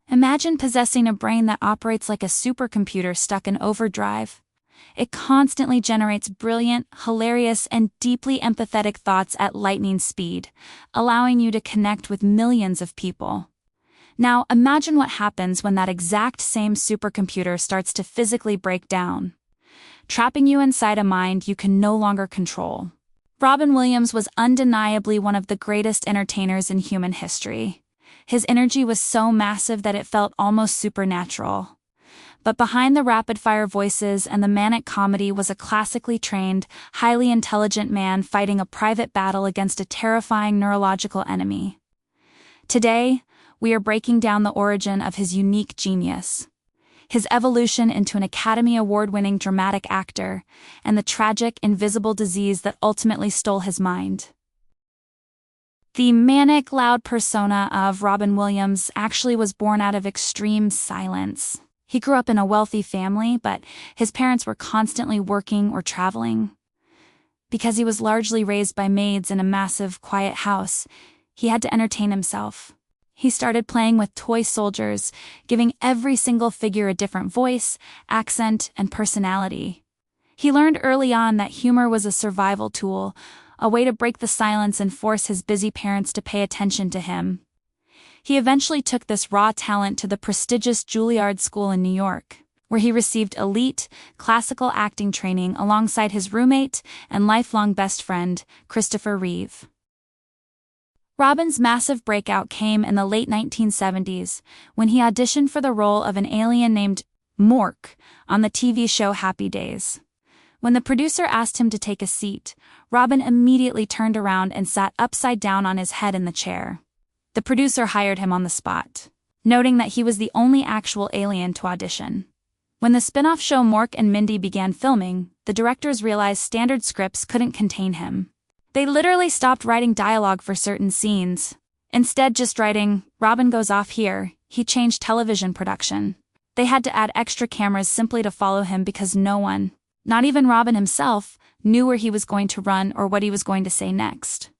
Imagine possessing a brain that operates like a supercomputer stuck in overdrive. It constantly generates brilliant, hilarious, and deeply empathetic thoughts at lightning speed, allowing you to connect with millions of people. Now, imagine what happens when that exact same supercomputer starts to physically break down, trapping you inside a mind you can no longer control. Robin Williams was undeniably one of the greatest entertainers in human history. His energy was so massive that it felt almost supernatural. But behind the rapid-fire voices and the manic comedy was a classically trained, highly intelligent man fighting a private battle against a terrifying neurological enemy. Today, we are breaking down the origin of his unique genius, his evolution into an Academy Award-winning dramatic actor, and the tragic, invisible disease that ultimately stole his mind. The manic, loud persona of Robin Williams actually was born out of extreme silence. He grew up in a wealthy family, but his parents were constantly working or traveling. Because he was largely raised by maids in a massive, quiet house, he had to entertain himself. He started playing with toy soldiers, giving every single figure a different voice, accent, and personality. He learned early on that humor was a survival tool, a way to break the silence and force his busy parents to pay attention to him. He eventually took this raw talent to the prestigious Juilliard School in New York, where he received elite, classical acting training alongside his roommate and lifelong best friend, Christopher Reeve. Robin's massive breakout came in the late 1970s, when he auditioned for the role of an alien named Mork on the TV show Happy Days. When the producer asked him to take a seat, Robin immediately turned around and sat upside down on his head in the chair. The producer hired him on the spot, noting that he was the only actual alien to audition. When the spin-off show Mork and Mindy began filming, the directors realized standard scripts couldn't contain him. They literally stopped writing dialogue for certain scenes. Instead, just writing, "Robin goes off here," he changed television production. They had to add extra cameras simply to follow him because no one, not even Robin himself, knew where he was going to run or what he was going to say next.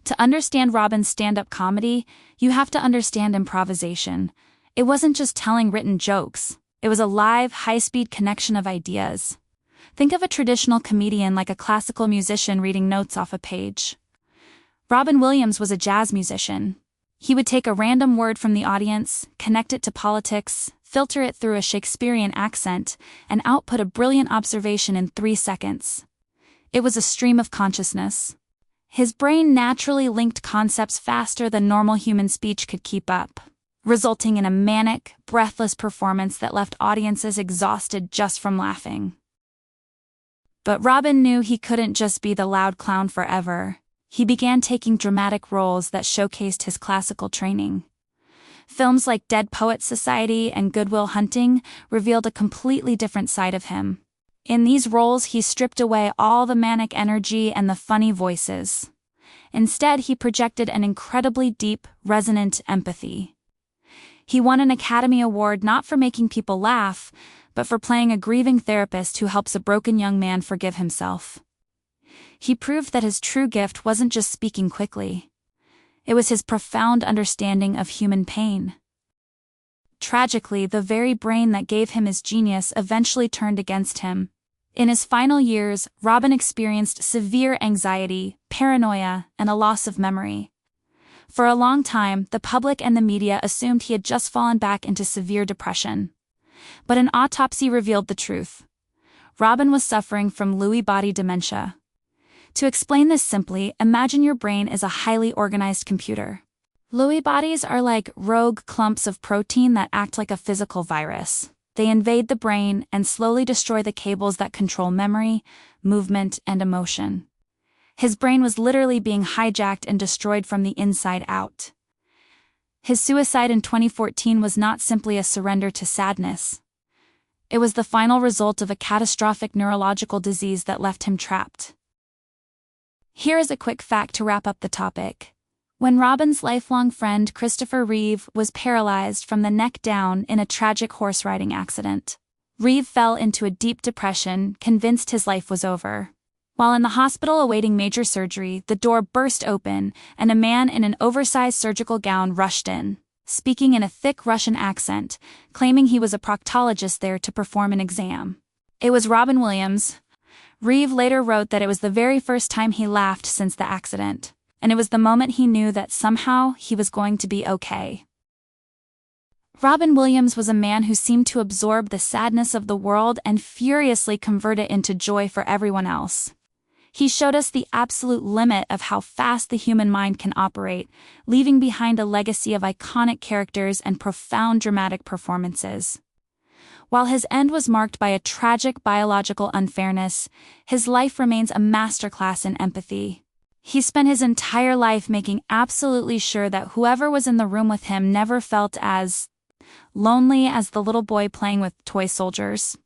To understand Robin's stand-up comedy, you have to understand improvisation. It wasn't just telling written jokes. It was a live, high-speed connection of ideas. Think of a traditional comedian like a classical musician reading notes off a page. Robin Williams was a jazz musician. He would take a random word from the audience, connect it to politics, filter it through a Shakespearean accent, and output a brilliant observation in 3 seconds. It was a stream of consciousness. His brain naturally linked concepts faster than normal human speech could keep up, resulting in a manic, breathless performance that left audiences exhausted just from laughing. But Robin knew he couldn't just be the loud clown forever. He began taking dramatic roles that showcased his classical training. Films like Dead Poets Society and Good Will Hunting revealed a completely different side of him. In these roles, he stripped away all the manic energy and the funny voices. Instead, he projected an incredibly deep, resonant empathy. He won an Academy Award not for making people laugh, but for playing a grieving therapist who helps a broken young man forgive himself. He proved that his true gift wasn't just speaking quickly. It was his profound understanding of human pain. Tragically, the very brain that gave him his genius eventually turned against him. In his final years, Robin experienced severe anxiety, paranoia, and a loss of memory. For a long time, the public and the media assumed he had just fallen back into severe depression. But an autopsy revealed the truth. Robin was suffering from Lewy Body Dementia. To explain this simply, imagine your brain is a highly organized computer. Lewy bodies are like rogue clumps of protein that act like a physical virus. They invade the brain and slowly destroy the cables that control memory, movement, and emotion. His brain was literally being hijacked and destroyed from the inside out. His suicide in 2014 was not simply a surrender to sadness. It was the final result of a catastrophic neurological disease that left him trapped. Here is a quick fact to wrap up the topic. When Robin's lifelong friend Christopher Reeve was paralyzed from the neck down in a tragic horse riding accident, Reeve fell into a deep depression, convinced his life was over. While in the hospital awaiting major surgery, the door burst open, and a man in an oversized surgical gown rushed in. speaking in a thick Russian accent, claiming he was a proctologist there to perform an exam. It was Robin Williams. Reeve later wrote that it was the very first time he laughed since the accident, and it was the moment he knew that somehow he was going to be okay. Robin Williams was a man who seemed to absorb the sadness of the world and furiously convert it into joy for everyone else. He showed us the absolute limit of how fast the human mind can operate, leaving behind a legacy of iconic characters and profound dramatic performances. While his end was marked by a tragic biological unfairness, his life remains a masterclass in empathy. He spent his entire life making absolutely sure that whoever was in the room with him never felt as lonely as the little boy playing with toy soldiers.